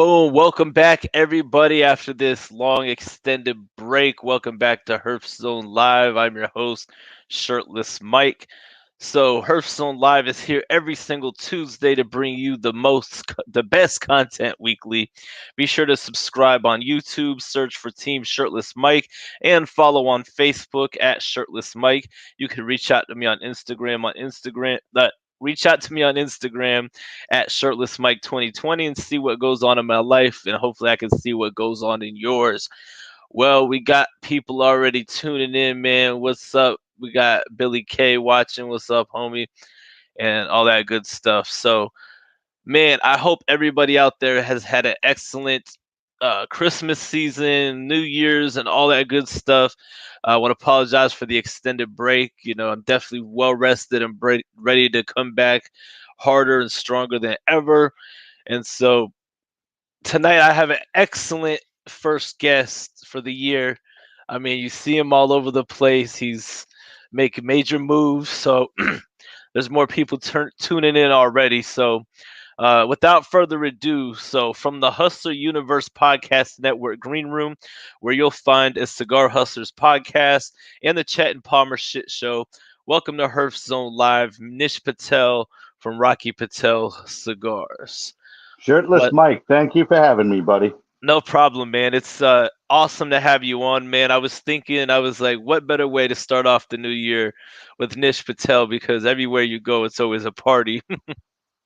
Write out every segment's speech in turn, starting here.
Boom. Welcome back, everybody, after this long extended break. Welcome back to Herf Zone Live. I'm your host, Shirtless Mike. So, Herf Zone Live is here every single Tuesday to bring you the best content weekly. Be sure to subscribe on YouTube, search for Team Shirtless Mike, and follow on Facebook at Shirtless Mike. You can reach out to me on Instagram. Reach out to me on Instagram at Shirtless Mike 2020 and see what goes on in my life, and hopefully I can see what goes on in yours. Well, we got people already tuning in, man. What's up? We got Billy K watching. What's up, homie? And all that good stuff. So, man, I hope everybody out there has had an excellent Christmas season, New Year's, and all that good stuff. I want to apologize for the extended break. I'm definitely well rested and ready to come back harder and stronger than ever. And so tonight I have an excellent first guest for the year. I mean, you see him all over the place. He's making major moves. So there's more people tuning in already. So without further ado, so from the Hustler Universe Podcast Network Green Room, where you'll find a Cigar Hustlers podcast and the Chet and Palmer Shit Show, welcome to Herf Zone Live, Nish Patel from Rocky Patel Cigars. Shirtless But Mike, thank you for having me, buddy. no problem, man. It's awesome to have you on, man. I was like, what better way to start off the new year with Nish Patel? Because everywhere you go, it's always a party.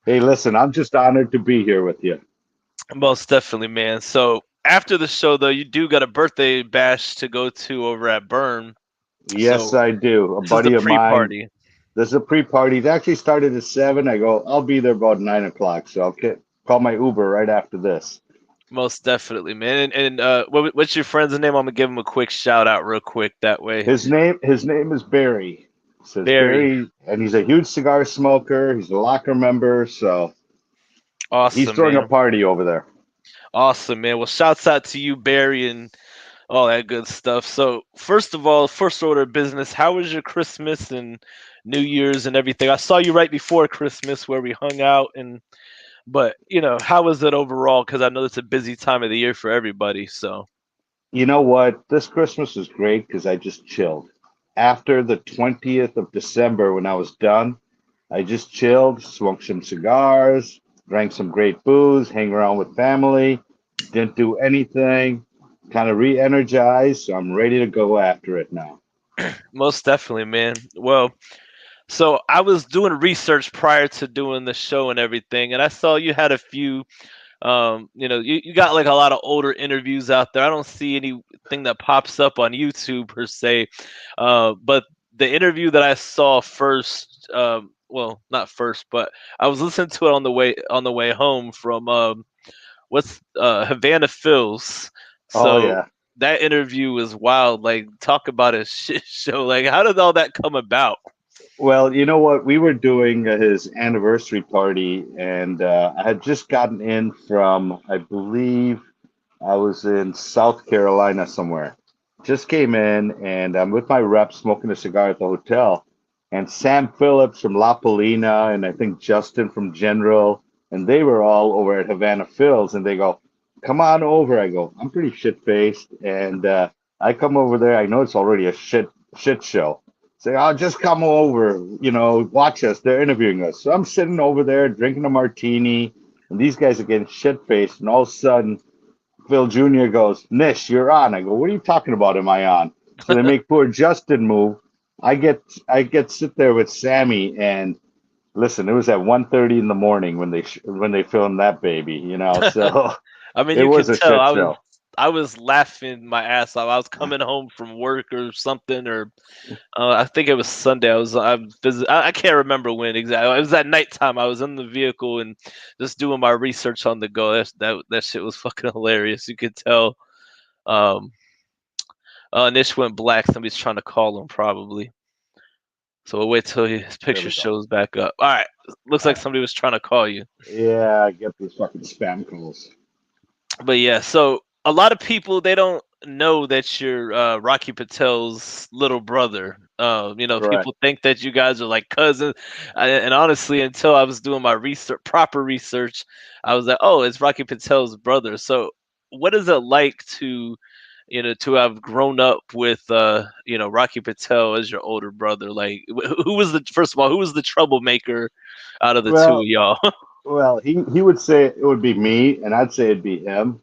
Hey, listen, I'm just honored to be here with you. Most definitely, man. So after the show, though, you do got a birthday bash to go to over at Burn. Yes, So I do. A this is the buddy of mine. pre-party. There's a pre-party. It actually started at 7. I'll be there about 9 o'clock. So call my Uber right after this. Most definitely, man. And what's your friend's name? I'm gonna give him a quick shout out, real quick. That way, His name is Barry. It says Barry. Barry, and he's a huge cigar smoker. He's a locker member, so he's Awesome, throwing a man. party over there. Awesome, man. Well, shouts out to you, Barry, and all that good stuff. So, first of all, first order of business, how was your Christmas and New Year's and everything? I saw you right before Christmas where we hung out, but how was it overall? Because I know it's a busy time of the year for everybody. So, You know what? This Christmas was great because I just chilled. After the 20th of December, when I was done, I just chilled, smoked some cigars, drank some great booze, hang around with family, didn't do anything, kind of re energized. So I'm ready to go after it now. most definitely, man. Well, so I was doing research prior to doing the show and everything, and I saw you had a few. You got like a lot of older interviews out there. I don't see anything that pops up on YouTube per se, but the interview that I saw first, well, not first, but I was listening to it on the way home from what's Havana Phil's. Oh, So yeah. that interview was wild. Like, talk about a shit show. Like, how did all that come about? Well, you know what? We were doing his anniversary party, and I had just gotten in from, I believe, I was in South Carolina somewhere. Just came in, and I'm with my rep smoking a cigar at the hotel. And Sam Phillips from La Polina, and I think Justin from General, and they were all over at Havana Phil's, and they go, "Come on over." I go, "I'm pretty shit faced," and I come over there. I know it's already a shit show. Say, "I'll just come over, watch us. They're interviewing us." So I'm sitting over there drinking a martini, and these guys are getting shit faced, and all of a sudden Phil Jr. goes, "Nish, you're on." I go, "What are you talking about? Am I on?" So they make poor Justin move. I get sit there with Sammy, and listen, it was at 1:30 in the morning when they filmed that baby. So I mean, it you was could a tell shit I was show. I was laughing my ass off. I was coming home from work or something, or I think it was Sunday. I can't remember when exactly. It was at nighttime. I was in the vehicle and just doing my research on the go. That shit was fucking hilarious. You could tell. Um, Nish went black. Somebody's trying to call him probably. So we'll wait till his There picture we go. shows back up. All right. Looks like somebody was trying to call you. Yeah, I get these fucking spam calls. But yeah, so a lot of people they don't know that you're Rocky Patel's little brother. Correct. People think that you guys are like cousins, and honestly, until I was doing my research, proper research, I was like, oh, it's Rocky Patel's brother. So, what is it like to have grown up with Rocky Patel as your older brother? Like, who was the first of all, who was the troublemaker out of the two of Well, y'all? well, he would say it would be me, and I'd say it'd be him.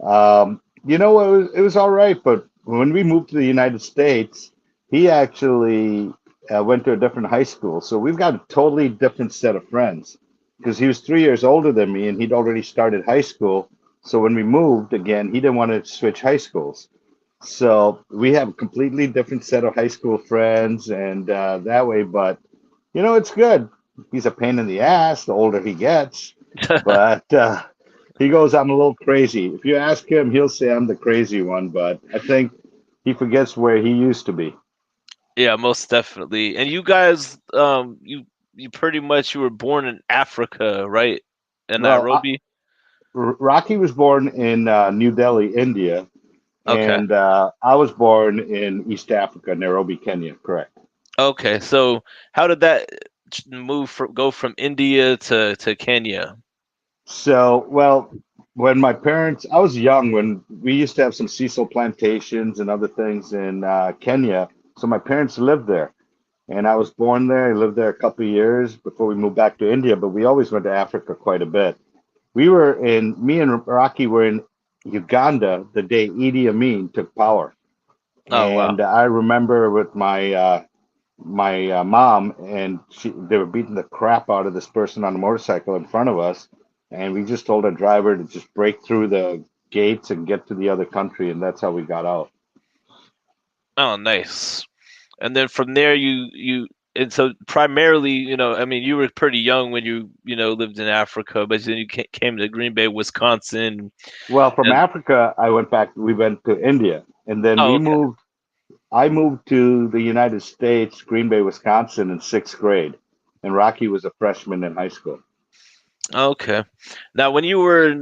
It was all right, but when we moved to the United States, he actually went to a different high school. So we've got a totally different set of friends because he was 3 years older than me and he'd already started high school. So when we moved again, he didn't want to switch high schools. So we have a completely different set of high school friends and that way, but it's good. He's a pain in the ass the older he gets, but he goes, I'm a little crazy. If you ask him, he'll say I'm the crazy one, but I think he forgets where he used to be. Yeah, most definitely. And you guys, you pretty much you were born in Africa, right? In Well, Nairobi. Rocky was born in New Delhi, India, Okay. and I was born in East Africa, Nairobi, Kenya. Correct. Okay. So how did that go from India to Kenya? So, when my parents, I was young when we used to have some cecil plantations and other things in Kenya. So my parents lived there. And I was born there. I lived there a couple of years before we moved back to India, but we always went to Africa quite a bit. Me and Rocky were in Uganda the day Idi Amin took power. Oh wow. And I remember with my mom, and they were beating the crap out of this person on a motorcycle in front of us. And we just told our driver to just break through the gates and get to the other country. And that's how we got out. Oh, nice. And then from there, and so primarily, I mean, you were pretty young when you lived in Africa, but then you came to Green Bay, Wisconsin, Well, from and Africa, we went to India. And then oh, okay. I moved to the United States, Green Bay, Wisconsin, in sixth grade, and Rocky was a freshman in high school. Okay. Now, when you were,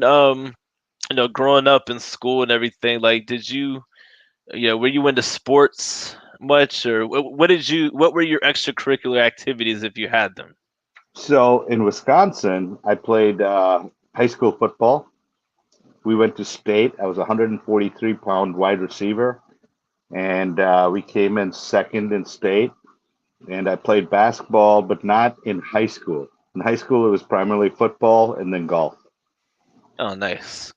growing up in school and everything, like, were you into sports much, or what were your extracurricular activities if you had them? So in Wisconsin, I played high school football. We went to state. I was a 143-pound wide receiver, and we came in second in state. And I played basketball, but not in high school. In high school, it was primarily football and then golf. Oh, nice.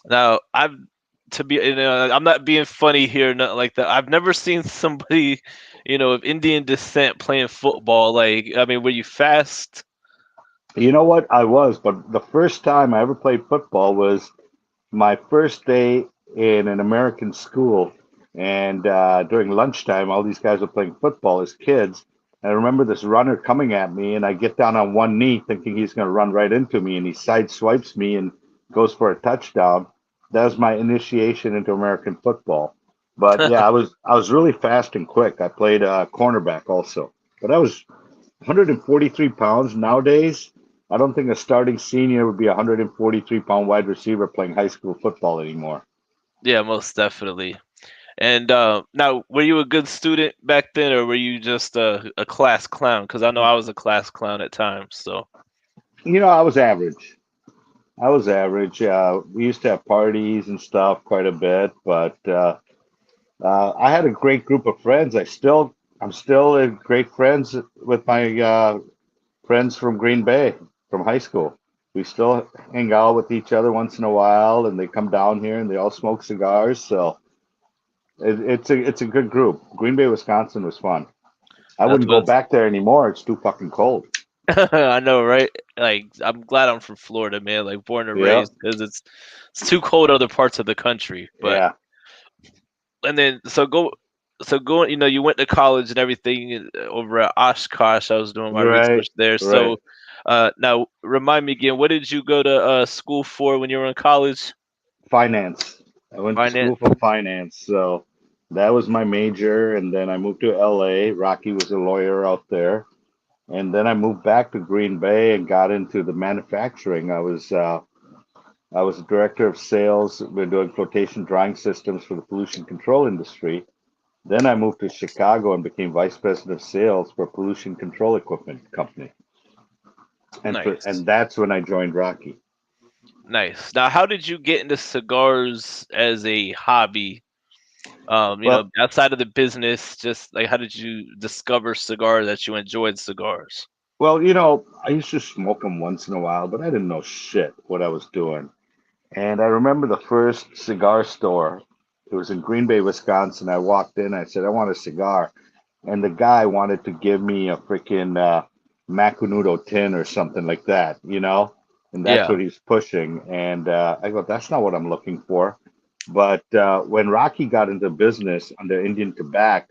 Now, I'm not being funny here, not like that. I've never seen somebody, of Indian descent playing football. Like, I mean, were you fast? You know what? I was, but the first time I ever played football was my first day in an American school, and during lunchtime, all these guys were playing football as kids. And I remember this runner coming at me, and I get down on one knee, thinking he's going to run right into me, and he sideswipes me and goes for a touchdown. That was my initiation into American football. But yeah, I was really fast and quick. I played cornerback also, but I was 143 pounds nowadays. I don't think a starting senior would be a 143-pound wide receiver playing high school football anymore. Yeah, most definitely. And now, were you a good student back then, or were you just a class clown? Because I know I was a class clown at times. So, I was average. I was average. We used to have parties and stuff quite a bit, but I had a great group of friends. I'm still great friends with my friends from Green Bay from high school. We still hang out with each other once in a while, and they come down here and they all smoke cigars. So it's a good group. Green Bay, Wisconsin was fun. I that's wouldn't go what back there anymore. It's too fucking cold. I know, right? Like, I'm glad I'm from Florida, man. Like, born and Yeah, raised, because it's too cold other parts of the country. But yeah, and then so going, you went to college and everything over at Oshkosh. I was doing my right, research there. right. So, now remind me again, what did you go to school for when you were in college? Finance. I went to Finance. school for finance, so that was my major. And then I moved to LA. Rocky was a lawyer out there. And then I moved back to Green Bay and got into the manufacturing. I was I was director of sales. We're doing flotation drying systems for the pollution control industry. Then I moved to Chicago and became vice president of sales for a pollution control equipment company. And Nice. that's when I joined Rocky. Nice. Now, how did you get into cigars as a hobby? Well, Outside of the business, just like how did you discover cigar that you enjoyed cigars? I used to smoke them once in a while, but I didn't know shit what I was doing. And I remember the first cigar store. It was in Green Bay, Wisconsin. I walked in. I said, "I want a cigar," and the guy wanted to give me a freaking Macanudo tin or something like that, and that's Yeah. what he's pushing. And I go, "That's not what I'm looking for." But when Rocky got into business under Indian Tobacco,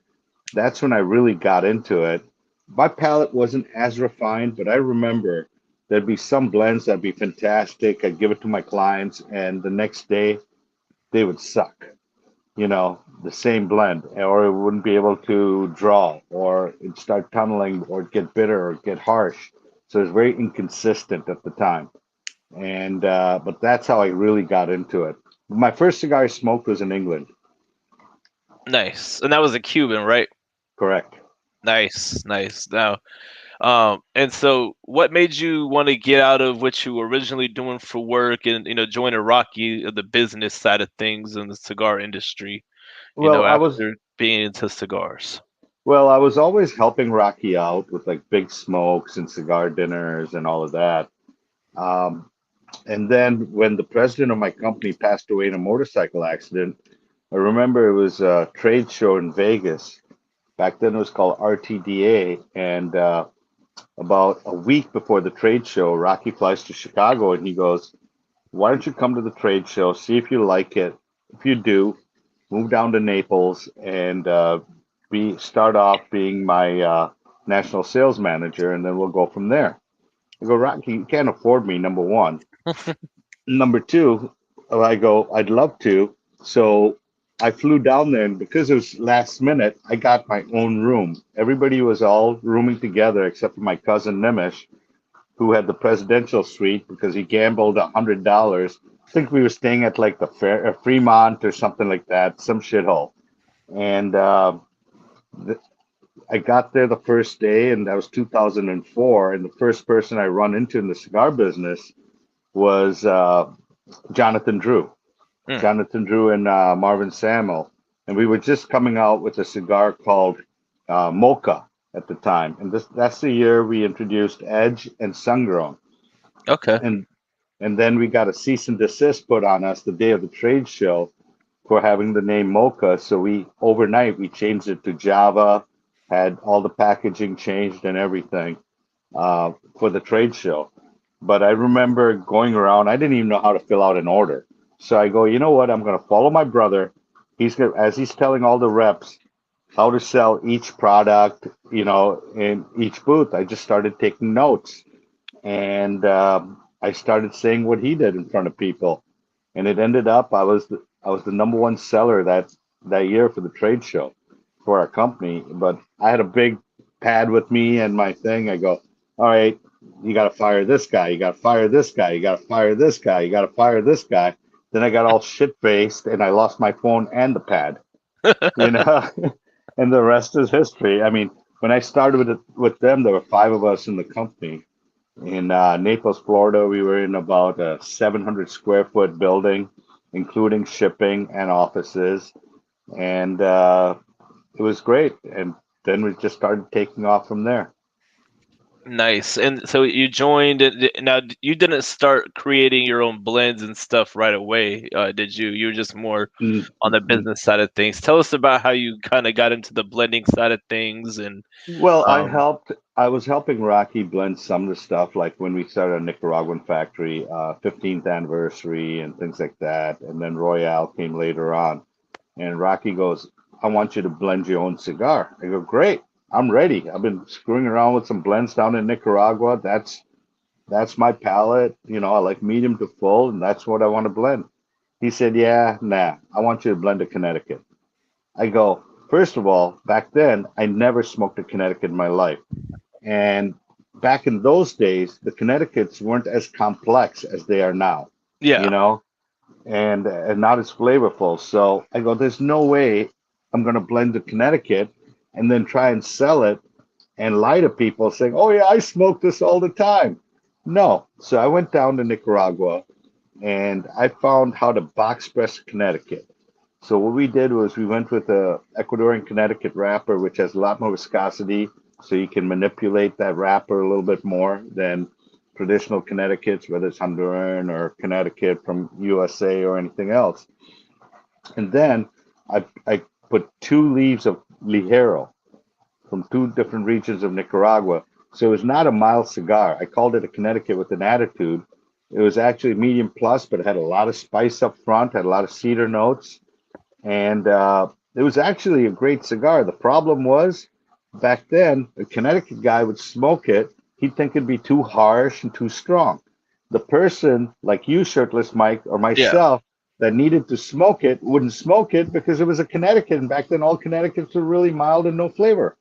that's when I really got into it. My palate wasn't as refined, but I remember there'd be some blends that'd be fantastic. I'd give it to my clients, and the next day they would suck, the same blend, or it wouldn't be able to draw, or it'd start tunneling, or get bitter, or get harsh. So it was very inconsistent at the time. And but that's how I really got into it. My first cigar I smoked was in England. Nice. And that was a Cuban, right? Correct. Nice, nice. Now, and so what made you want to get out of what you were originally doing for work and join a Rocky the business side of things in the cigar industry, Well, I was after being into cigars? Well, I was always helping Rocky out with like big smokes and cigar dinners and all of that. Um, and then when the president of my company passed away in a motorcycle accident, I remember it was a trade show in Vegas. Back then it was called RTDA. And about a week before the trade show, Rocky flies to Chicago and he goes, "Why don't you come to the trade show, see if you like it? If you do, move down to Naples and be start off being my national sales manager, and then we'll go from there." I go, "Rocky, you can't afford me, number one. Number two, I go, I'd love to." So I flew down there, and because it was last minute, I got my own room. Everybody was all rooming together except for my cousin Nimish, who had the presidential suite because he gambled $100. I think we were staying at like the Fremont or something like that, some shithole. And th- I got there the first day, and that was 2004. And the first person I run into in the cigar business was Jonathan Drew. Hmm. Jonathan Drew and Marvin Samuel. And we were just coming out with a cigar called Mocha at the time. And that's the year we introduced Edge and Sungrown. Okay. And and then we got a cease and desist put on us the day of the trade show for having the name Mocha. So we overnight we changed it to Java, had all the packaging changed and everything for the trade show. But I remember going around. I didn't even know how to fill out an order. So I go, you know what? I'm going to follow my brother. As he's telling all the reps how to sell each product, in each booth. I just started taking notes, and I started saying what he did in front of people, and it ended up I was the number one seller that year for the trade show for our company. But I had a big pad with me and my thing. I go, "All right, you got to fire this guy. You got to fire this guy. You got to fire this guy. You got to fire this guy." Then I got all shit faced and I lost my phone and the pad, you know, and the rest is history. I mean, when I started with them, there were five of us in the company. In Naples, Florida, we were in about a 700 square foot building, including shipping and offices. And it was great. And then we just started taking off from there. Nice. And so you joined now you didn't start creating your own blends and stuff right away, did you? You were just more on the Mm-hmm. business side of things. Tell us about how you kind of got into the blending side of things and Well, um I was helping Rocky blend some of the stuff, like when we started a Nicaraguan factory, 15th anniversary and things like that. And then Royale came later on. And Rocky goes, "I want you to blend your own cigar." I go, "Great, I'm ready. I've been screwing around with some blends down in Nicaragua. That's my palate. I like medium to full, and that's what I want to blend." He said, "Yeah, nah, I want you to blend a Connecticut." I go, "First of all, back then, I never smoked a Connecticut in my life. And back in those days, the Connecticut's weren't as complex as they are now. Yeah. you know, and not as flavorful. So I go, there's no way I'm going to blend to Connecticut and then try and sell it and lie to people saying, oh, yeah, I smoke this all the time. No. So I went down to Nicaragua and I found how to box press Connecticut. So what we did was we went with a Ecuadorian Connecticut wrapper, which has a lot more viscosity, so you can manipulate that wrapper a little bit more than traditional Connecticut's, whether it's Honduran or Connecticut from USA or anything else. And then I put 2 leaves of Ligero from 2 different regions of Nicaragua. So it was not a mild cigar. I called it a Connecticut with an attitude. It was actually medium plus, but it had a lot of spice up front, had a lot of cedar notes, and it was actually a great cigar. The problem was back then, a Connecticut guy would smoke it. He'd think it'd be too harsh and too strong. The person like you, Shirtless Mike, or Yeah. myself, that needed to smoke it wouldn't smoke it because it was a Connecticut. And back then, all Connecticut's were really mild and no flavor.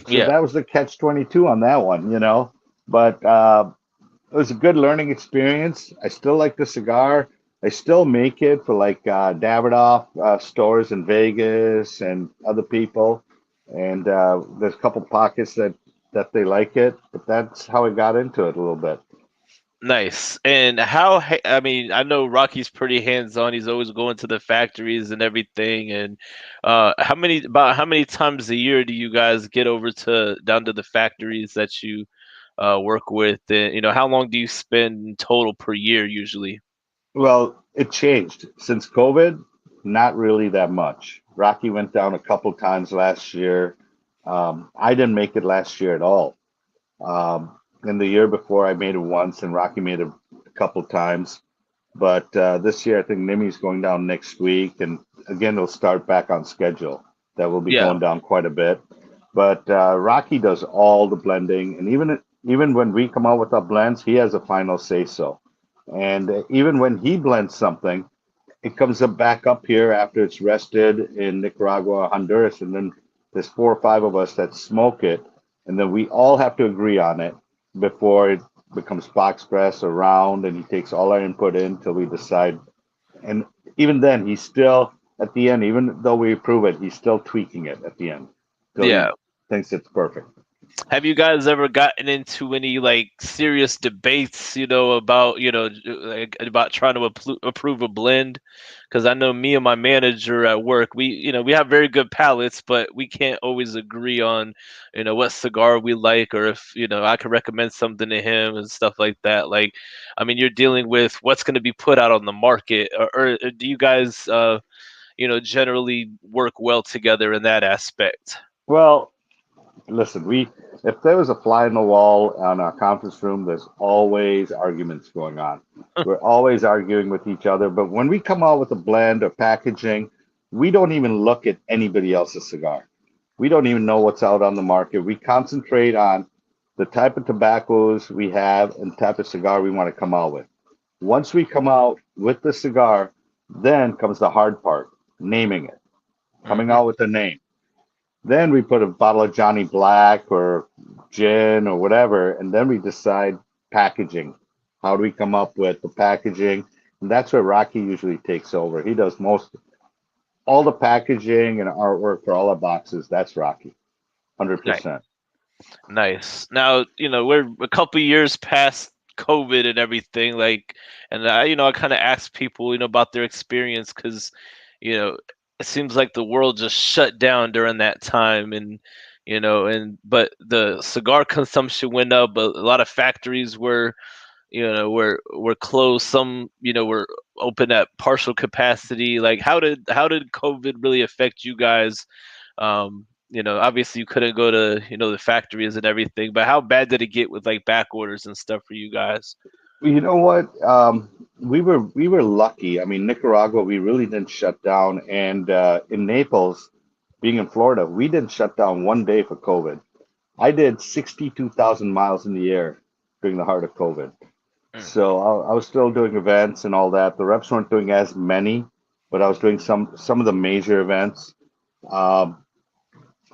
So Yeah. that was the catch 22 on that one, you know. But it was a good learning experience. I still like the cigar. I still make it for like Davidoff stores in Vegas and other people. And there's a couple pockets that they like it, but that's how I got into it a little bit. Nice. And I mean, I know Rocky's pretty hands-on. He's always going to the factories and everything. And how many times a year do you guys get over to down to the factories that you work with? And how long do you spend in total per year usually? Well, it changed since COVID. Not really that much. Rocky went down a couple times last year. I didn't make it last year at all. And the year before, I made it once, and Rocky made it a couple times. But this year, I think Nimi's going down next week, and again, it'll start back on schedule. That will be Yeah. going down quite a bit. But Rocky does all the blending, and even when we come out with our blends, he has a final say so. And even when he blends something, it comes up back up here after it's rested in Nicaragua, Honduras, and then there's 4 or 5 of us that smoke it, and then we all have to agree on it before it becomes box press or round, and he takes all our input in until we decide. And even then, he's still at the end, even though we approve it, he's still tweaking it at the end till he Yeah. thinks it's perfect. Have you guys ever gotten into any like serious debates, about, like about trying to approve a blend? Because I know me and my manager at work, we have very good palates, but we can't always agree on, what cigar we like, or if, I could recommend something to him and stuff like that. Like, I mean, you're dealing with what's going to be put out on the market, or do you guys, generally work well together in that aspect? Well, listen, we if there was a fly in the wall on our conference room, there's always arguments going on. We're always arguing with each other. But when we come out with a blend or packaging, we don't even look at anybody else's cigar. We don't even know what's out on the market. We concentrate on the type of tobaccos we have and type of cigar we want to come out with. Once we come out with the cigar, then comes the hard part, naming it, coming Hmm. out with a name. Then we put a bottle of Johnny Black or gin or whatever, and then we decide packaging. How do we come up with the packaging? And that's where Rocky usually takes over. He does most all the packaging and artwork for all our boxes. That's Rocky, Nice. 100%. Nice. Now, we're a couple years past COVID and everything, like, and I kind of ask people, about their experience because, you know, it seems like the world just shut down during that time, and but the cigar consumption went up, but a lot of factories were closed. Some, were open at partial capacity. Like, how did COVID really affect you guys? Obviously you couldn't go to, the factories and everything, but how bad did it get with like back orders and stuff for you guys? Well, you know what? We were lucky. I mean, Nicaragua, we really didn't shut down, and in Naples, being in Florida, we didn't shut down one day for COVID. I did 62,000 miles in the air during the heart of COVID. Mm. So I was still doing events and all that. The reps weren't doing as many, but I was doing some of the major events. Um,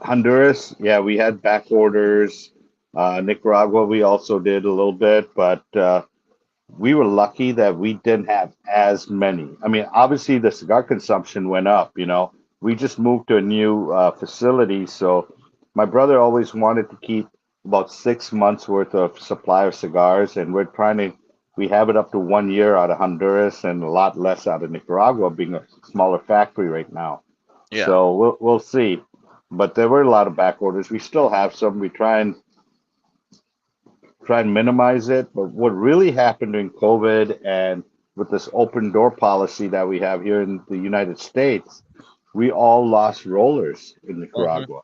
Honduras, yeah, we had back orders. Nicaragua, we also did a little bit, but we were lucky that we didn't have as many. I mean, obviously the cigar consumption went up, you know. We just moved to a new facility, so my brother always wanted to keep about 6 months worth of supply of cigars, and we have it up to 1 year out of Honduras and a lot less out of Nicaragua, being a smaller factory right now. Yeah. So we'll see. But there were a lot of back orders. We still have some. We try and minimize it. But what really happened during COVID and with this open door policy that we have here in the United States, we all lost rollers in Hmm. Nicaragua.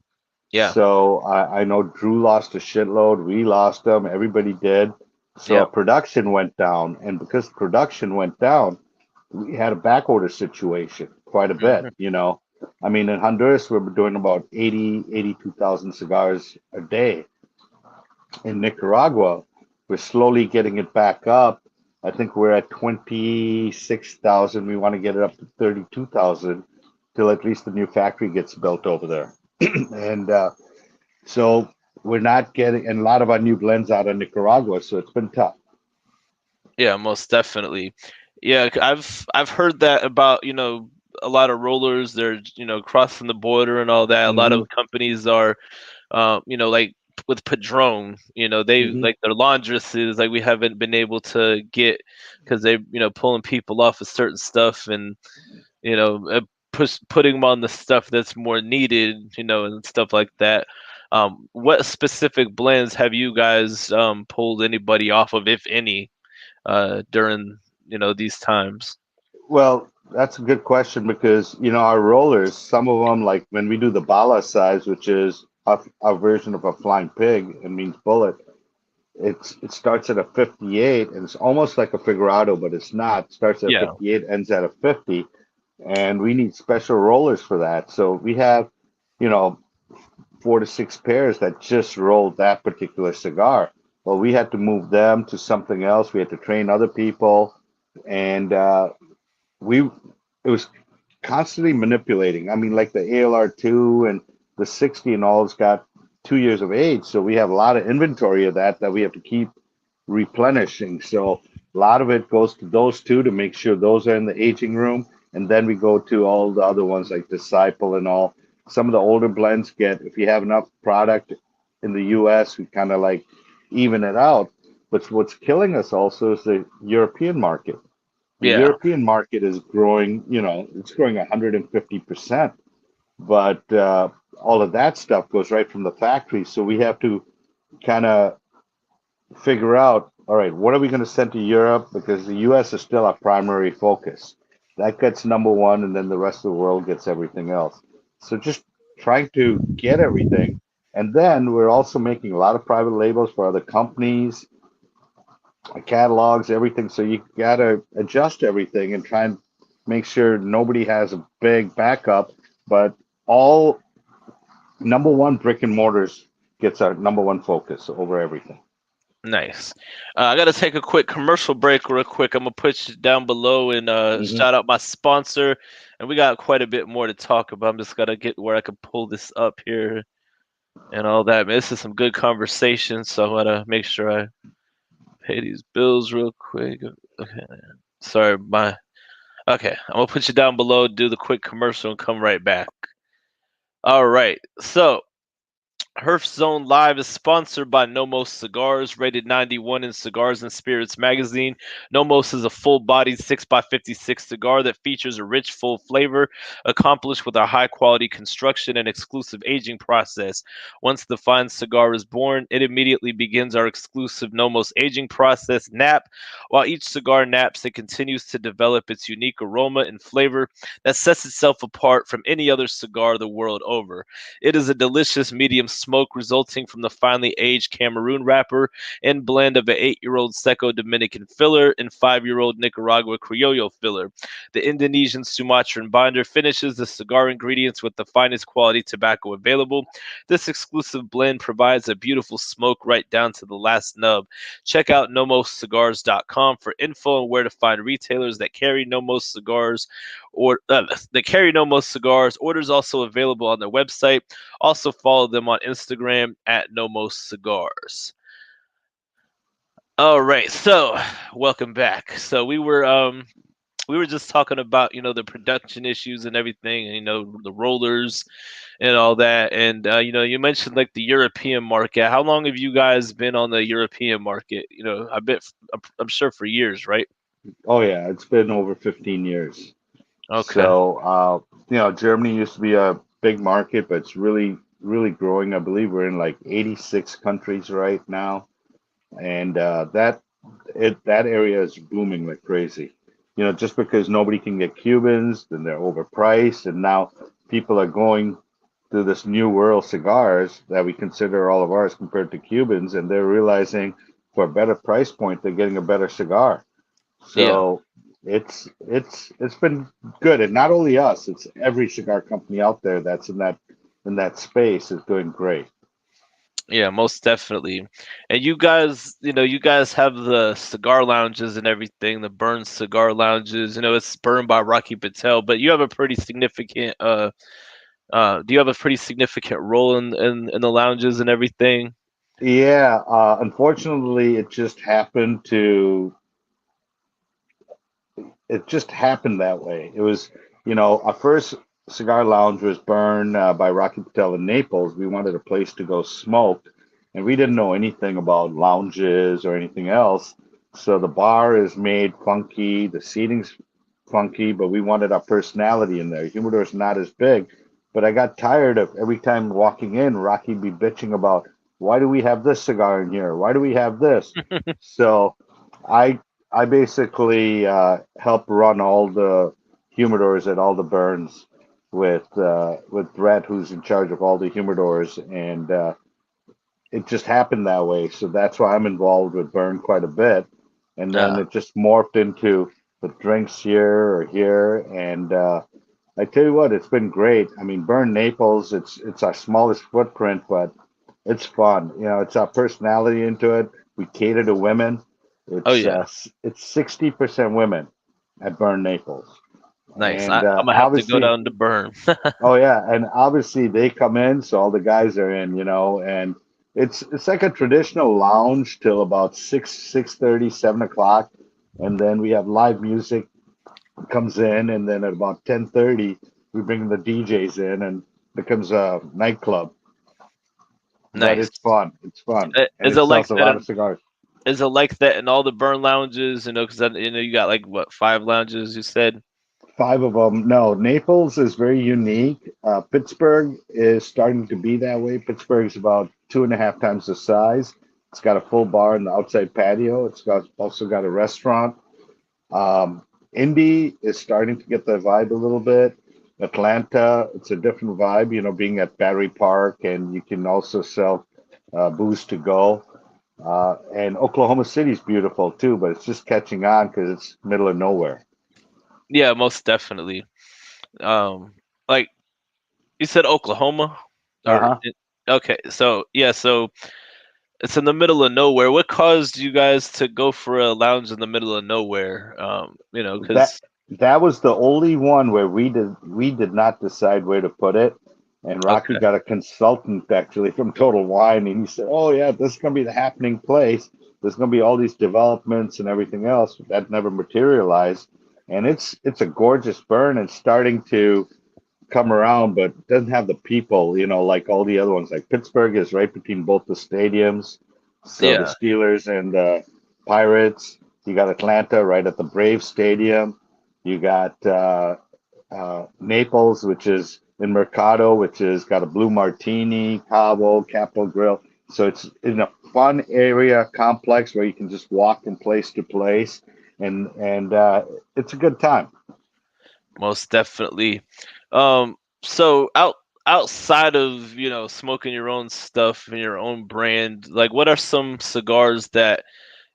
Yeah. So I know Drew lost a shitload. We lost them. Everybody did. So Yeah. production went down. And because production went down, we had a back order situation quite a bit, Hmm. you know. I mean, in Honduras, we're doing about 82,000 cigars a day. In Nicaragua, we're slowly getting it back up. I think we're at 26,000. We want to get it up to 32,000 till at least the new factory gets built over there. And so we're not getting, and a lot of our new blends out of Nicaragua, so it's been tough. Yeah, most definitely. Yeah, I've heard that about, a lot of rollers, they're, crossing the border and all that. A lot Hmm. of companies are, like with Padron, they Hmm. like their laundresses, like we haven't been able to get because they, pulling people off of certain stuff and, putting them on the stuff that's more needed, and stuff like that. What specific blends have you guys pulled anybody off of, if any, during these times? Well, that's a good question because, you know, our rollers, some of them, like when we do the bala size, which is our version of a flying pig, it means bullet. It starts at a 58 and it's almost like a figurado, but it's not. It starts at Yeah, 58, ends at a 50, and we need special rollers for that. So we have, you know, 4 to 6 pairs that just rolled that particular cigar. Well, we had to move them to something else. We had to train other people, and we it was constantly manipulating. I mean, like the ALR2 and the 60 and all has got 2 years of age, so we have a lot of inventory of that we have to keep replenishing. So a lot of it goes to those two to make sure those are in the aging room, and then we go to all the other ones like Disciple and all. Some of the older blends get, if you have enough product in the U.S., we kind of like even it out. But what's killing us also is the European market. The yeah, European market is growing, you know, it's growing 150%, but all of that stuff goes right from the factory. So we have to kind of figure out, all right, what are we going to send to Europe? Because the US is still our primary focus. That gets number one, and then the rest of the world gets everything else. So just trying to get everything. And then we're also making a lot of private labels for other companies, catalogs, everything. So you got to adjust everything and try and make sure nobody has a big backup. But all number one, brick and mortars gets our number one focus over everything. nice. I got to take a quick commercial break real quick. I'm gonna put you down below and Hmm. shout out my sponsor. And we got quite a bit more to talk about. I'm just gonna get where I can pull this up here and all that. Man, this is some good conversation, so I gotta make sure I pay these bills real quick. Okay, sorry, my okay. I'm gonna put you down below, do the quick commercial, and come right back. All right, so Herf Zone Live is sponsored by Nomos Cigars, rated 91 in Cigars and Spirits magazine. Nomos is a full-bodied 6x56 cigar that features a rich, full flavor, accomplished with our high-quality construction and exclusive aging process. Once the fine cigar is born, it immediately begins our exclusive Nomos Aging Process nap. While each cigar naps, it continues to develop its unique aroma and flavor that sets itself apart from any other cigar the world over. It is a delicious medium smoke resulting from the finely aged Cameroon wrapper and blend of an 8-year-old seco Dominican filler and 5-year-old Nicaragua criollo filler. The Indonesian Sumatran binder finishes the cigar ingredients with the finest quality tobacco available. This exclusive blend provides a beautiful smoke right down to the last nub. Check out nomoscigars.com for info on where to find retailers that carry Nomos cigars or that carry Nomos cigars. Orders also available on their website. Also follow them on Instagram at Nomos Cigars. All right, so welcome back. So we were just talking about the production issues and everything, and the rollers and all that, and you mentioned like the European market. How long have you guys been on the European market? I bet I'm sure for years, right? Oh yeah, it's been over 15 years. Okay. So, Germany used to be a big market, but it's really growing. I believe we're in like 86 countries right now, and that area is booming like crazy. Just because nobody can get Cubans, then they're overpriced, and now people are going to this new world cigars that we consider all of ours compared to Cubans, and they're realizing for a better price point, they're getting a better cigar. Yeah. So it's been good, and not only us, it's every cigar company out there that's in that space is doing great. Yeah, most definitely. And you guys have the cigar lounges and everything, the Burn cigar lounges. It's burned by Rocky Patel, but you have a pretty significant do you have a pretty significant role in the lounges and everything? Yeah, unfortunately, it just happened that way. It was, our first cigar lounge was burned by Rocky Patel in Naples. We wanted a place to go smoke, and we didn't know anything about lounges or anything else. So the bar is made funky, the seating's funky, but we wanted our personality in there. Humidor's not as big, but I got tired of every time walking in, Rocky be bitching about why do we have this cigar in here? Why do we have this? So I I basically help run all the humidors at all the burns with Brett, who's in charge of all the humidors, and it just happened that way. So that's why I'm involved with burn quite a bit, and then Uh, it just morphed into the drinks here or here, and I tell you what, it's been great. I mean, Burn Naples, it's our smallest footprint, but it's fun. It's our personality into it. We cater to women. oh It's yeah, it's 60% women at Burn Naples, nice. and I'm gonna have to go obviously, down to Burn. oh yeah, and obviously they come in, so all the guys are in, and it's like a traditional lounge till about 6:30, 7 o'clock, and then we have live music comes in, and then at about 10:30 we bring the DJs in, and becomes a nightclub. But Nice. it's fun. It's fun, and Is it it like sells a that? lot of cigars. Is it like that in all the Burn lounges? Because you got like what, 5 lounges you said? Five of them. No, Naples is very unique. Pittsburgh is starting to be that way. Pittsburgh's about two and a half times the size. It's got a full bar in the outside patio. It's got also got a restaurant. Indy is starting to get the vibe a little bit. Atlanta, it's a different vibe, being at Battery Park, and you can also sell booze to go. And Oklahoma City's beautiful too, but it's just catching on because it's middle of nowhere. Yeah, most definitely. Like you said, Oklahoma, or Uh-huh. okay, so yeah, so it's in the middle of nowhere. What caused you guys to go for a lounge in the middle of nowhere? That Because that was the only one where we did not decide where to put it. And Rocky okay, got a consultant actually from Total Wine, and he said, "Oh yeah, this is gonna be the happening place. There's gonna be all these developments and everything else that never materialized." And it's a gorgeous burn and starting to come around, but doesn't have the people, like all the other ones. Like Pittsburgh is right between both the stadiums, so the yeah, Steelers and the Pirates. You got Atlanta right at the Brave Stadium. You got Naples, which is in Mercado, which is got a Blue Martini, Cabo, Capital Grill. So it's in a fun area complex where you can just walk from place to place, and it's a good time. most definitely. So outside of smoking your own stuff and your own brand, like what are some cigars that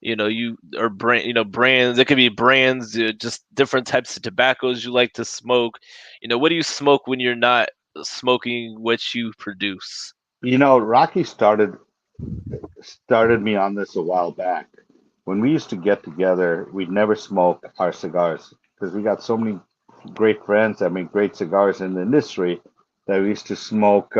you or brands? It could be brands, just different types of tobaccos you like to smoke. What do you smoke when you're not smoking what you produce? Rocky started me on this a while back. When we used to get together, we'd never smoke our cigars because we got so many great friends that make great cigars in the industry that we used to smoke.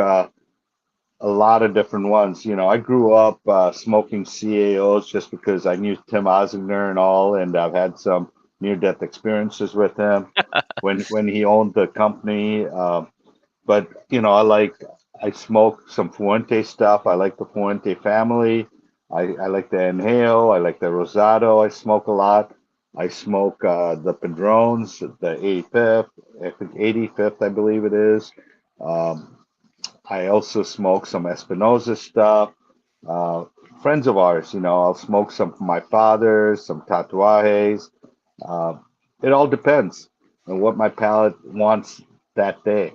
a lot of different ones. You know, I grew up smoking CAOs just because I knew Tim Osigner and all, and I've had some near-death experiences with him when he owned the company. But you know, I smoke some Fuente stuff. I like the Fuente family. I like the Inhale. I like the Rosado. I smoke a lot. I smoke the Padrones, the 85th, I think 85th, I believe it is. Um, I also smoke some Espinosa stuff. Uh, Friends of ours, you know, I'll smoke some from my father's, some Tatuajes. Uh, it all depends on what my palate wants that day.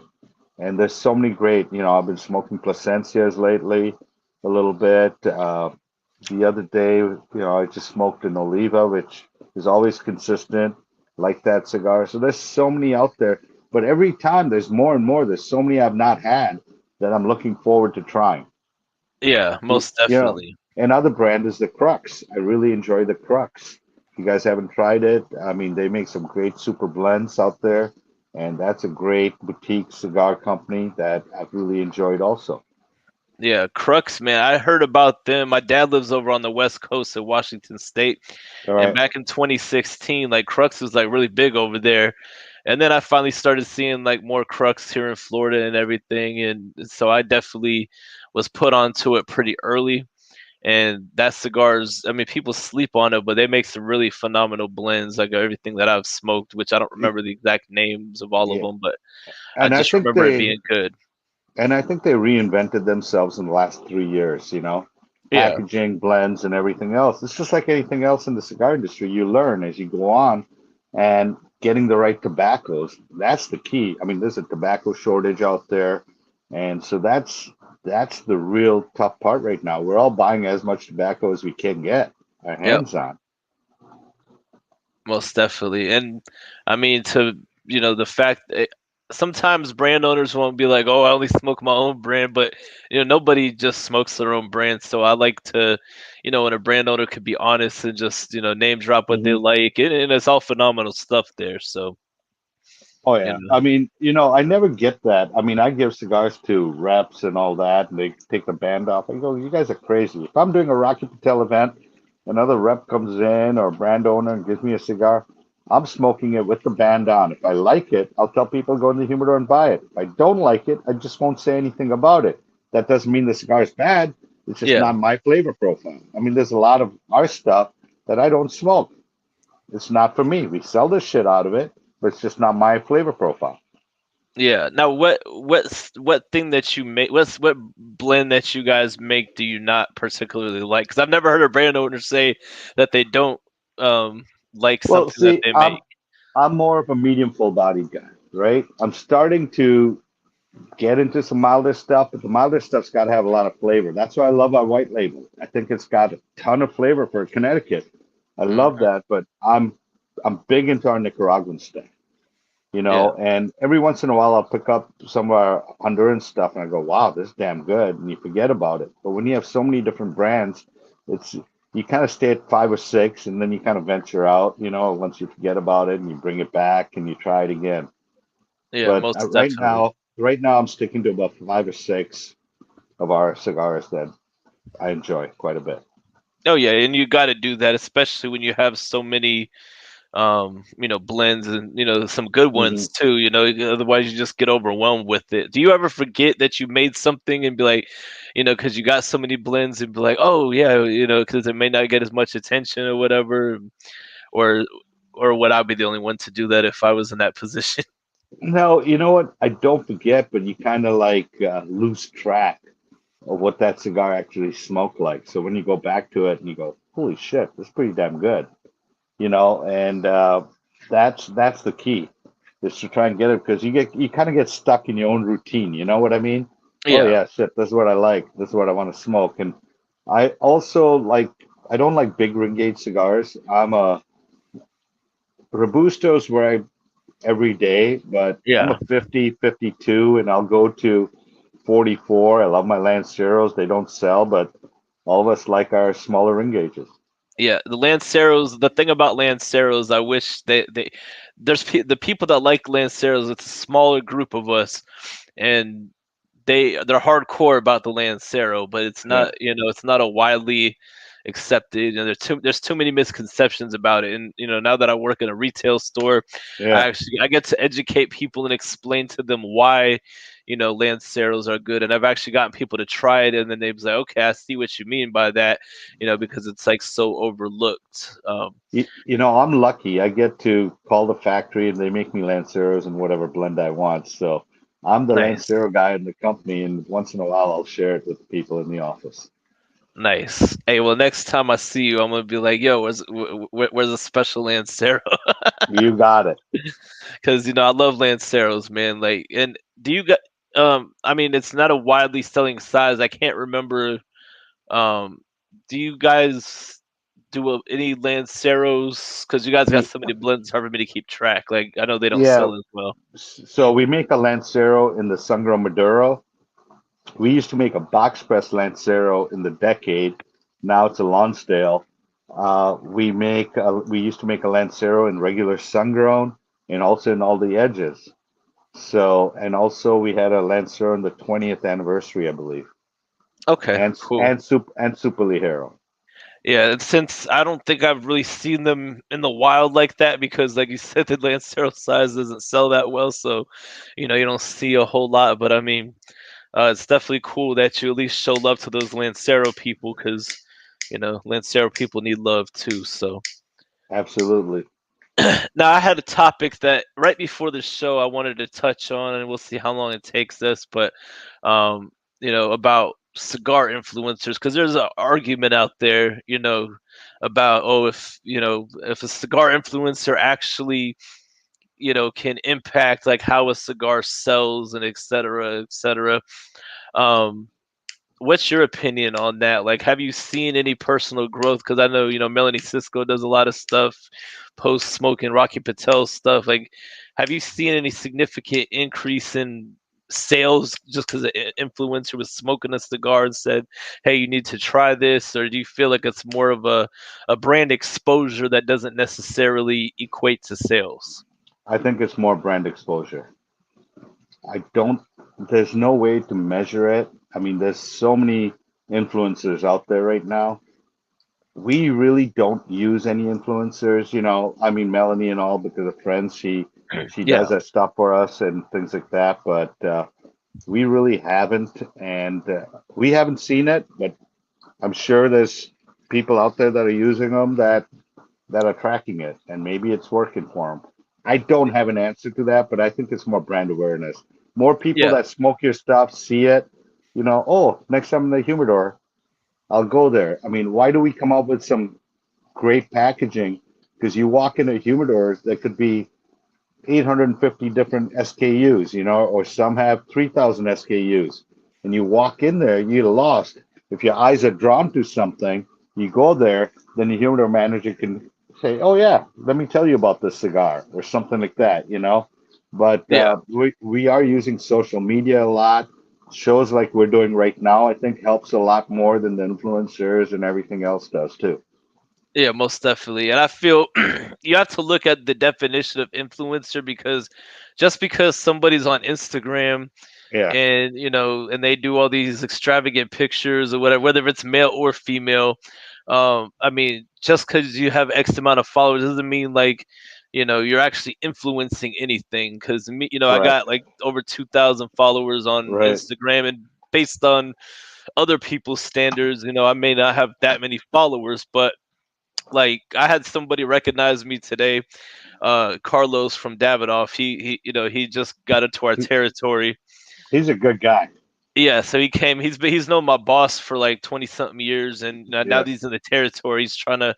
And there's so many great, you know, I've been smoking Plasencias lately a little bit. The other day, you know, I just smoked an Oliva, which is always consistent, like that cigar. So there's so many out there, but every time there's more and more. There's so many I've not had that I'm looking forward to trying. Yeah, You most know, definitely. another brand is the Crux. I really enjoy the Crux. If you guys haven't tried it, I mean, they make some great super blends out there, and that's a great boutique cigar company that I've really enjoyed also. Yeah, Crux, man. I heard about them. My dad lives over on the West Coast of Washington State, All and right. back in 2016, like Crux was like really big over there. And then I finally started seeing like more Crux here in Florida and everything, and so I definitely was put onto it pretty early. And that cigars, I mean, people sleep on it, but they make some really phenomenal blends, like everything that I've smoked, which I don't remember the exact names of all of Yeah, them, but I and I just think remember it they being good. and I think they reinvented themselves in the last 3 years. You know, Yeah, packaging, blends, and everything else. It's just like anything else in the cigar industry. You learn as you go on, and getting the right tobaccos. That's the key. I mean, there's a tobacco shortage out there, and so that's the real tough part right now. We're all buying as much tobacco as we can get our yep, hands on. most definitely. And I mean, the fact that sometimes brand owners won't be like, "Oh, I only smoke my own brand," but nobody just smokes their own brand. So I like to, when a brand owner could be honest and just name drop what they Mhm. like, and it's all phenomenal stuff there. So Oh you yeah. know, I mean, you know, I never get that. I mean, I give cigars to reps and all that, and they take the band off. I go, you guys are crazy. If I'm doing a Rocky Patel event, another rep comes in or a brand owner and gives me a cigar, I'm smoking it with the band on. If I like it, I'll tell people to go in the humidor and buy it. If I don't like it, I just won't say anything about it. That doesn't mean the cigar is bad. It's just yeah. not my flavor profile. I mean, there's a lot of our stuff that I don't smoke. It's not for me. We sell the shit out of it, but it's just not my flavor profile. Yeah. Now, what thing that you make? What blend that you guys make do you not particularly like? Because I've never heard a brand owner say that they don't um, like Well, something that see, they I'm make. I'm more of a medium full bodied guy, right? I'm starting to get into some milder stuff, but the milder stuff's got to have a lot of flavor. That's why I love our white label. I think it's got a ton of flavor for Connecticut. I love Hmm. that, but I'm big into our Nicaraguan stuff, you Yeah. know. And every once in a while, I'll pick up some of our Honduran stuff, and I go, "Wow, this is damn good," and you forget about it. But when you have so many different brands, it's you kind of stay at five or six, and then you kind of venture out, you know. Once you forget about it, and you bring it back, and you try it again. Yeah. But Most right definitely. now, I'm sticking to about five or six of our cigars that I enjoy quite a bit. Oh yeah, and you got to do that, especially when you have so many blends and some good Hmm. ones too. Otherwise you just get overwhelmed with it. Do you ever forget that you made something and be like, because you got so many blends and be like, oh yeah, because it may not get as much attention or whatever, or would I be the only one to do that if I was in that position? No, you know what? I don't forget, but you kind of like lose track of what that cigar actually smoked like. So when you go back to it and you go, "Holy shit, that's pretty damn good," you know, and that's the key is to try and get it because you kind of get stuck in your own routine. You know what I mean? Oh Yeah, yeah, shit, this is what I like. This is what I want to smoke. And I also like I don't like big ring gauge cigars. I'm a Robusto's where I every day, but I'm yeah. a 50, 52, and I'll go to 44. I love my Lanceros. They don't sell, but all of us like our smaller ring gauges. Yeah, the Lanceros. The thing about Lanceros, I wish the people that like Lanceros. It's a smaller group of us, and they're hardcore about the Lancero, but it's Yeah, not, it's not a widely accepted. There's too many misconceptions about it. And now that I work in a retail store, yeah. I get to educate people and explain to them why Lanceros are good. And I've actually gotten people to try it, and then they was like, okay, I see what you mean by that, because it's like so overlooked. I'm lucky. I get to call the factory and they make me Lanceros and whatever blend I want. So I'm the Nice. Lancero guy in the company, and once in a while I'll share it with the people in the office. Nice. Hey, well, next time I see you, I'm gonna be like, "Yo, where's a special Lancero?" You got it. Because I love Lanceros, man. Like, and do you got? I mean, it's not a widely selling size. I can't remember. Um, do you guys do any Lanceros? Because you guys got We, so many blends, hard for me to keep track. Like, I know they don't yeah. sell as well. So we make a Lancero in the Sangro Maduro. We used to make a box press Lancero in the decade. Now it's a Lonsdale. We used to make a Lancero in regular sun grown and also in all the edges. So, and also we had a Lancero in the 20th anniversary, I believe, Okay, cool. and Super Ligero. Yeah, and since I don't think I've really seen them in the wild like that, because like you said, the Lancero size doesn't sell that well, so you don't see a whole lot. But I mean, it's definitely cool that you at least show love to those Lancero people, because Lancero people need love too. So Absolutely. now I had a topic that right before the show I wanted to touch on, and we'll see how long it takes us. But about cigar influencers, because there's an argument out there, about, oh, if a cigar influencer actually can impact like how a cigar sells, and et cetera, et cetera. Um, what's your opinion on that? Like, have you seen any personal growth? Because I know Melanie Cisco does a lot of stuff post smoking, Rocky Patel stuff. Like, have you seen any significant increase in sales just because an influencer was smoking a cigar and said, "Hey, you need to try this," or do you feel like it's more of a brand exposure that doesn't necessarily equate to sales? I think it's more brand exposure. I don't, there's no way to measure it. I mean, there's so many influencers out there right now. We really don't use any influencers, I mean, Melanie and all because of friends, she Yeah, does that stuff for us and things like that, but we really haven't, and we haven't seen it, but I'm sure there's people out there that are using them that are tracking it, and maybe it's working for them. I don't have an answer to that, but I think it's more brand awareness. More people yeah, that smoke your stuff see it, oh, next time in the humidor, I'll go there. I mean, why do we come up with some great packaging? Because you walk into humidors that could be 850 different SKUs, or some have 3,000 SKUs. And you walk in there, you're lost. If your eyes are drawn to something, you go there, then the humidor manager can say, "Oh yeah, let me tell you about this cigar," or something like that. But yeah. we are using social media a lot. Shows like we're doing right now, I think, helps a lot more than the influencers and everything else does too. Yeah, most definitely. And I feel you have to look at the definition of influencer, because just because somebody's on Instagram Yeah, and and they do all these extravagant pictures or whatever, whether it's male or female, I mean, just because you have X amount of followers doesn't mean like you're actually influencing anything. Because me, I correct. got like over 2,000 followers on Right. Instagram, and based on other people's standards, I may not have that many followers, but like I had somebody recognize me today, Carlos from Davidoff. He just got into our He, territory. he's a good guy. Yeah, so he came. He's known my boss for like 20 something years, and now Yeah. that he's in the territory, he's trying to,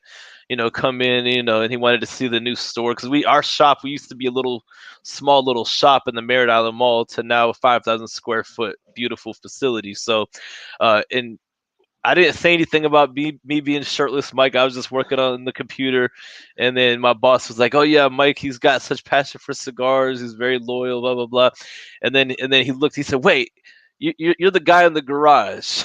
come in, and he wanted to see the new store, because our shop, we used to be a small little shop in the Merritt Island Mall, to now a 5,000 square foot beautiful facility. So, and I didn't say anything about me being shirtless, Mike. I was just working on the computer, and then my boss was like, "Oh yeah, Mike, he's got such passion for cigars. He's very loyal, blah blah blah." And then he looked. He said, "Wait, you're the guy in the garage."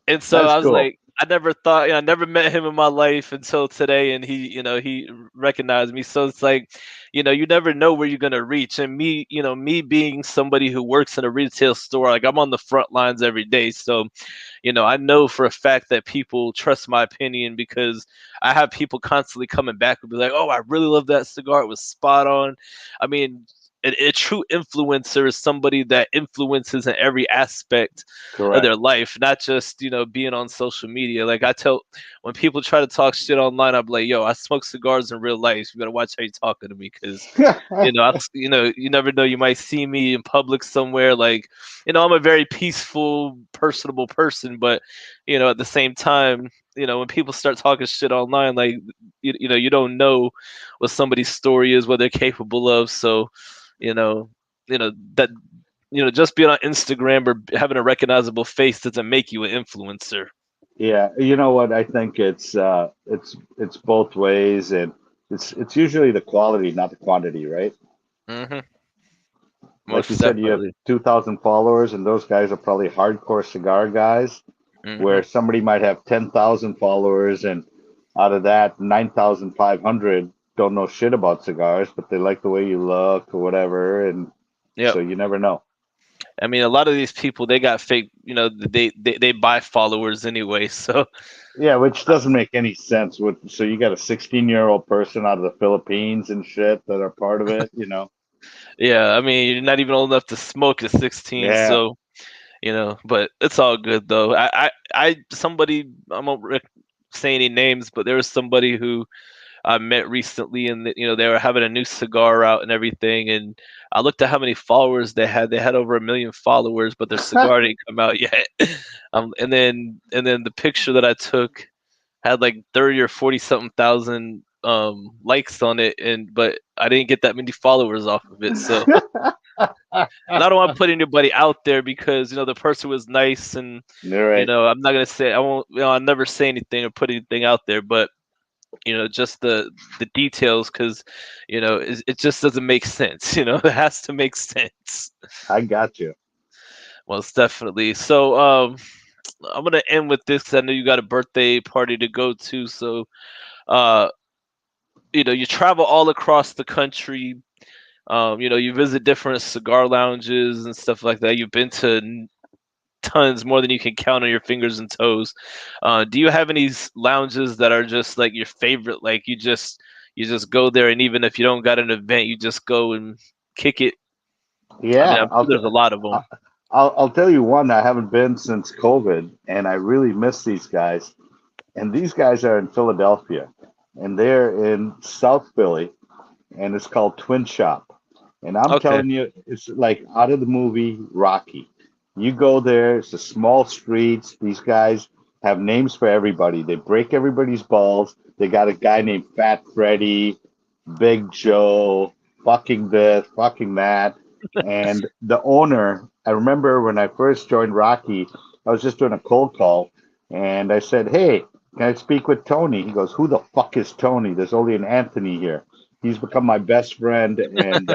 And so That's I was like, cool. I never thought, I never met him in my life until today, and he recognized me. So it's like, you never know where you're gonna reach. And me being somebody who works in a retail store, like I'm on the front lines every day. So I know for a fact that people trust my opinion because I have people constantly coming back and be like, "Oh, I really love that cigar. It was spot on." I mean, a true influencer is somebody that influences in every aspect of Correct. their life, not just being on social media. Like I tell when people try to talk shit online, I'm like, "Yo, I smoke cigars in real life. You better watch how you're talking to me because." You never know. You might see me in public somewhere. Like, I'm a very peaceful, personable person, but at the same time, when people start talking shit online, like, you don't know what somebody's story is, what they're capable of. So, you know, that just being on Instagram or having a recognizable face doesn't make you an influencer. Yeah, you know what? I think it's both ways, and it's usually the quality, not the quantity, right? Hmm. Like you Most said, you have definitely. 2,000 followers, and those guys are probably hardcore cigar guys, Hmm. where somebody might have 10,000 followers, and out of that, 9,500 don't know shit about cigars, but they like the way you look or whatever, and Yep. so you never know. I mean, a lot of these people they got fake. They buy followers anyway. So Yeah, which doesn't make any sense. So you got a 16-year-old person out of the Philippines and shit that are part of it, you know? yeah, I mean, you're not even old enough to smoke at 16. Yeah. So but it's all good though. Somebody, I won't say any names, but there was somebody who I met recently, and they were having a new cigar out and everything, and I looked at how many followers they had. They had over 1 million followers, but their cigar didn't come out yet. And then the picture that I took had like 30 or 40 something thousand likes on it, and but I didn't get that many followers off of it. So, and I don't want to put anybody out there because the person was nice, and You're right. I'm not gonna say I won't. I'll never say anything or put anything out there, but just the details because it just doesn't make sense. It has to make sense. I got you. Most definitely. So I'm gonna end with this because I know you got a birthday party to go to. So uh you travel all across the country. You visit different cigar lounges and stuff like that. You've been to tons more than you can count on your fingers and toes. Do you have any lounges that are just like your favorite? Like you just go there, and even if you don't got an event, you just go and kick it. I mean, Yeah, I'm sure there's a lot of them. I'll tell you one. I haven't been since COVID, and I really miss these guys. And these guys are in Philadelphia, and they're in South Philly, and it's called Twin Shop. And I'm Okay. telling you, it's like out of the movie Rocky. You go there, it's a small streets. These guys have names for everybody. They break everybody's balls. They got a guy named Fat Freddy, Big Joe, fucking this, fucking that. And the owner, I remember when I first joined Rocky, I was just doing a cold call, and I said, "Hey, can I speak with Tony?" He goes, "Who the fuck is Tony? There's only an Anthony here." He's become my best friend, and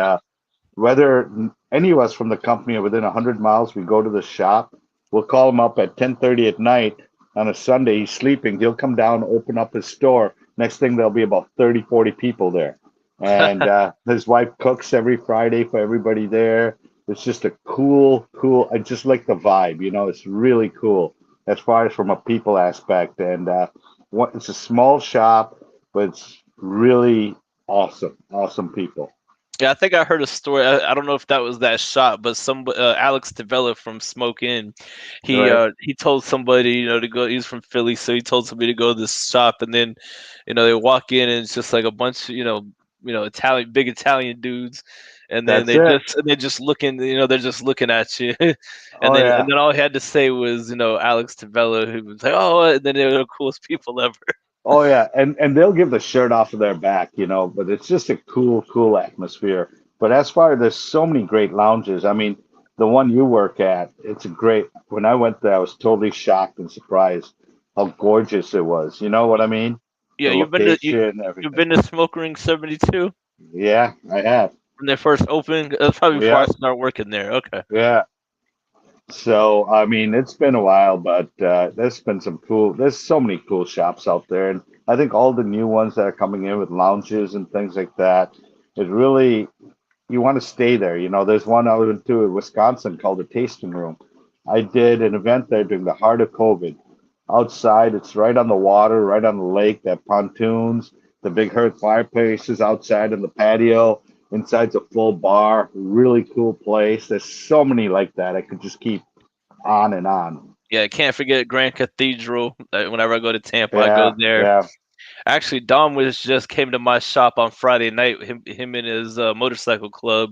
whether any of us from the company are within 100 miles, we go to the shop. We'll call him up at 10:30 at night on a Sunday. He's sleeping. He'll come down, open up his store. Next thing, there'll be about 30, 40 people there. And his wife cooks every Friday for everybody there. It's just a cool. I just like the vibe. It's really cool as far as from a people aspect. And it's a small shop, but it's really awesome people. Yeah, I think I heard a story. I don't know if that was that shot, but some Alex Tavella from Smoke Inn, he Right? uh he told somebody to go. He's from Philly, so he told somebody to go to this shop, and then they walk in and it's just like a bunch of Italian big Italian dudes, and then That's it. they're just looking. They're just looking at you, and Oh then and yeah. then all he had to say was Alex Tavella, who was like, oh, and then they were the coolest people ever. Oh yeah. And they'll give the shirt off of their back, but it's just a cool atmosphere. But as far as there's so many great lounges. I mean, the one you work at, it's a great. When I went there, I was totally shocked and surprised how gorgeous it was. You know what I mean? Yeah, The location, you've everything. been to Smoke Ring 72 Yeah, I have. when they first opened. That's probably before I Yeah, started working there. Okay. yeah. So, I mean, it's been a while, but there's so many cool shops out there. And I think all the new ones that are coming in with lounges and things like that, it really, you want to stay there. You know, there's one I went to in Wisconsin called the Tasting Room. I did an event there during the heart of COVID. Outside, it's right on the water, right on the lake. They have pontoons, the big Herf fireplaces outside in the patio. Inside's a full bar, really cool place. There's so many like that. I could just keep on and on. Yeah, I can't forget Grand Cathedral. Whenever I go to Tampa, I go Yeah, there. yeah. Actually, Dom was just came to my shop on Friday night. Him and his motorcycle club.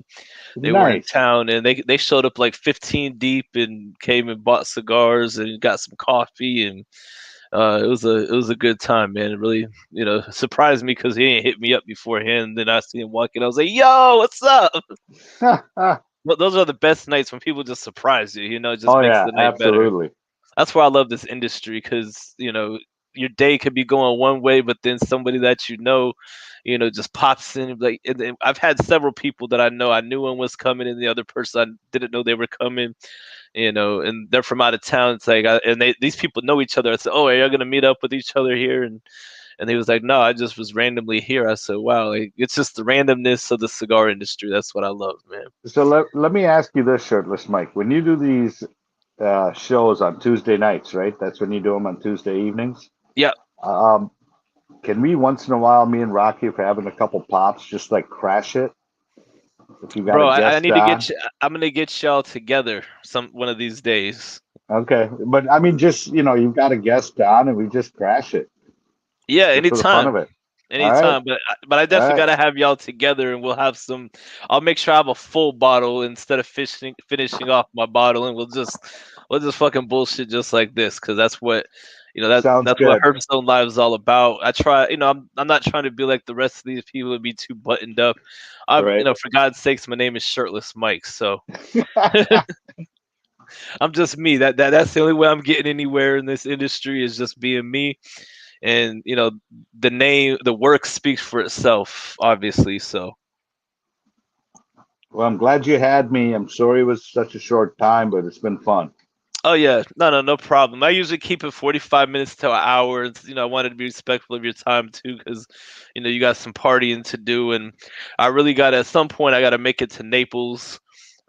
They were in Nice. town, and they showed up like 15 deep and came and bought cigars and got some coffee, and it was a good time, man. It really surprised me because he didn't hit me up beforehand. Then I see him walking. I was like, "Yo, what's up?" Well, those are the best nights when people just surprise you. It just Oh makes yeah, the night better. absolutely. That's why I love this industry because your day could be going one way, but then somebody that just pops in. Like, and then I've had several people that I knew one was coming, and the other person I didn't know they were coming. And they're from out of town. It's like, and these people know each other. I said, "Oh, are you gonna meet up with each other here?" And he was like, "No, I just was randomly here." I said, "Wow, like, it's just the randomness of the cigar industry. That's what I love, man." So let me ask you this, shirtless Mike. When you do these shows on Tuesday nights, right? That's when you do them on Tuesday evenings. Yeah, Um, can we once in a while, me and Rocky, if we're having a couple pops, just like crash it? If you got a bro, I guest need to on, I'm gonna get y'all together one of these days. okay. But I mean, just you've got a guest on, and we just crash it Yeah, just for the fun anytime. of it. All right, Anytime, but I all definitely right. gotta have y'all together, and we'll have some. I'll make sure I have a full bottle instead of finishing off my bottle, and we'll just fucking bullshit just like this, because that's what Sounds that's what good. Hearthstone Live is all about. I try, I'm not trying to be like the rest of these people and be too buttoned up. All right. For God's sakes, my name is Shirtless Mike, so I'm just me. That's the only way I'm getting anywhere in this industry is just being me, and the work speaks for itself, obviously. So Well, I'm glad you had me. I'm sorry it was such a short time, but it's been fun. oh yeah, no problem. I usually keep it 45 minutes to an hour. I wanted to be respectful of your time too, because you got some partying to do, and I really got at some point I got to make it to Naples.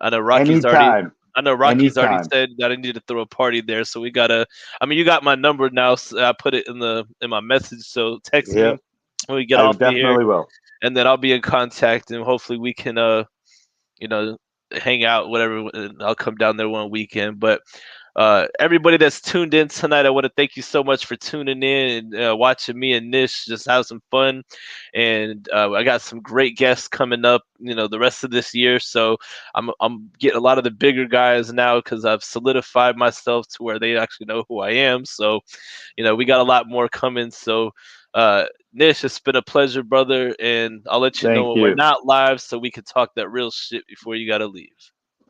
I know Rocky's already. Anytime, I know Rocky's already anytime. said that I need to throw a party there, so we gotta. I mean, you got my number now. So I put it in my message, so text Yeah, me when we get I off of here, definitely will. and then I'll be in contact, and hopefully we can you know hang out, whatever. And I'll come down there one weekend, but everybody that's tuned in tonight, I want to thank you so much for tuning in and watching me and Nish just have some fun. And I got some great guests coming up, the rest of this year. So I'm getting a lot of the bigger guys now because I've solidified myself to where they actually know who I am. So, we got a lot more coming. So, Nish, it's been a pleasure, brother. And I'll let you know Thank when we're you. not live so we can talk that real shit before you got to leave.